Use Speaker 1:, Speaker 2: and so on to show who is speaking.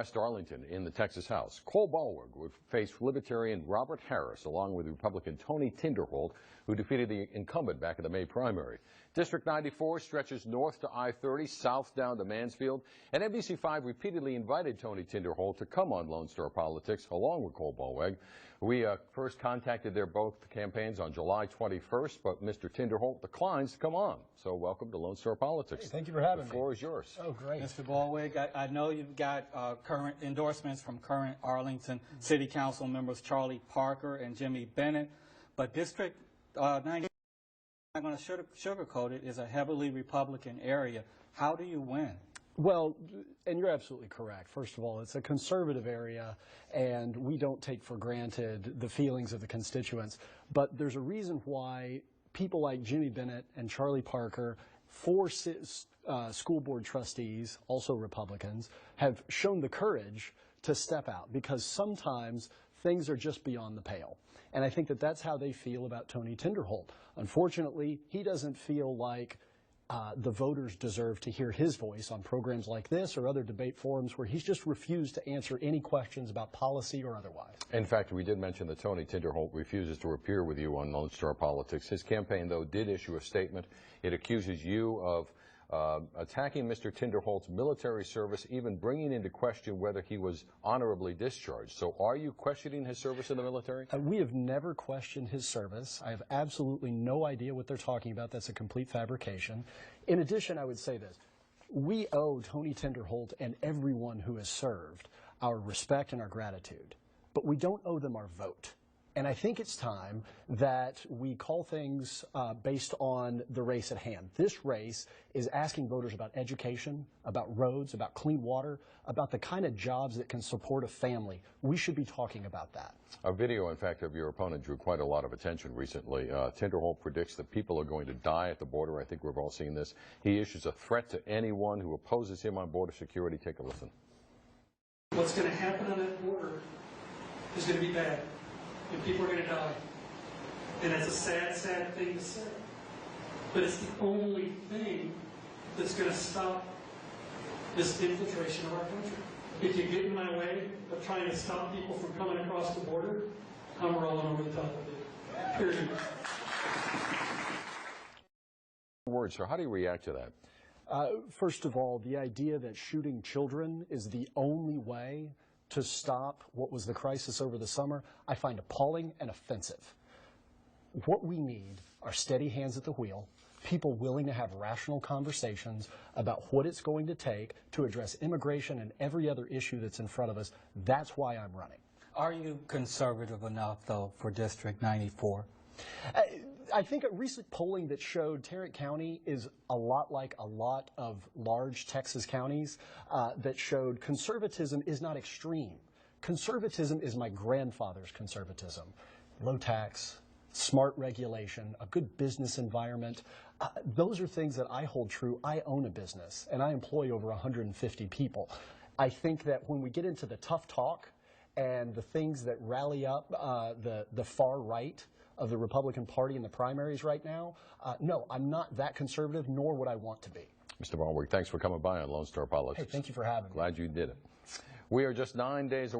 Speaker 1: West Arlington in the Texas House. Cole Ballweg would face Libertarian Robert Harris along with Republican Tony Tinderholt, who defeated the incumbent back in the May primary. District 94 stretches north to I-30, south down to Mansfield, and NBC5 repeatedly invited Tony Tinderholt to come on Lone Star Politics along with Cole Ballweg. We first contacted their both campaigns on July 21st, but Mr. Tinderholt declines to come on. So welcome to Lone Star Politics.
Speaker 2: Hey, thank you for having me.
Speaker 1: The floor is yours.
Speaker 2: Oh, great.
Speaker 3: Mr. Ballweg, I know you've got current endorsements from current Arlington City Council members Charlie Parker and Jimmy Bennett, but District 90, I'm not going to sugarcoat it, is a heavily Republican area. How do you win?
Speaker 2: Well, and you're absolutely correct. First of all, it's a conservative area, and we don't take for granted the feelings of the constituents. But there's a reason why people like Jimmy Bennett and Charlie Parker, four school board trustees, also Republicans, have shown the courage to step out, because sometimes things are just beyond the pale. And I think that that's how they feel about Tony Tinderholt. Unfortunately, he doesn't feel like the voters deserve to hear his voice on programs like this or other debate forums where he's just refused to answer any questions about policy or otherwise. In
Speaker 1: fact, we did mention that Tony Tinderholt refuses to appear with you on Lone Star Politics. His campaign, though, did issue a statement. It accuses you of attacking Mr. Tinderholt's military service, even bringing into question whether he was honorably discharged. So are you questioning his service in the military?
Speaker 2: We have never questioned his service. I have absolutely no idea what they're talking about. That's a complete fabrication. In addition, I would say this. We owe Tony Tinderholt and everyone who has served our respect and our gratitude, but we don't owe them our vote. And I think it's time that we call things based on the race at hand. This race is asking voters about education, about roads, about clean water, about the kind of jobs that can support a family. We should be talking about that.
Speaker 1: A video, in fact, of your opponent drew quite a lot of attention recently. Tinderholt predicts that people are going to die at the border. I think we've all seen this. He issues a threat to anyone who opposes him on border security. Take a listen.
Speaker 4: What's going to happen on that border is going to be bad. And people are going to die. And that's a sad, sad thing to say. But it's the only thing that's going to stop this infiltration of our country. If you get in my way of trying to stop people from coming across the border, I'm rolling over the top of it. Period.
Speaker 1: Words, so how do you react to that?
Speaker 2: First of all, the idea that shooting children is the only way to stop what was the crisis over the summer, I find appalling and offensive. What we need are steady hands at the wheel, people willing to have rational conversations about what it's going to take to address immigration and every other issue that's in front of us. That's why I'm running.
Speaker 3: Are you conservative enough, though, for District 94?
Speaker 2: I think a recent polling that showed Tarrant County is a lot like a lot of large Texas counties that showed conservatism is not extreme. Conservatism is my grandfather's conservatism. Low tax, smart regulation, a good business environment. Those are things that I hold true. I own a business, and I employ over 150 people. I think that when we get into the tough talk and the things that rally up the far right of the Republican Party in the primaries right now, no, I'm not that conservative, nor would I want to be.
Speaker 1: Mr. Ballweg, thanks for coming by on Lone Star Politics.
Speaker 2: Hey, thank you for having me.
Speaker 1: Glad you did it. We are just 9 days away.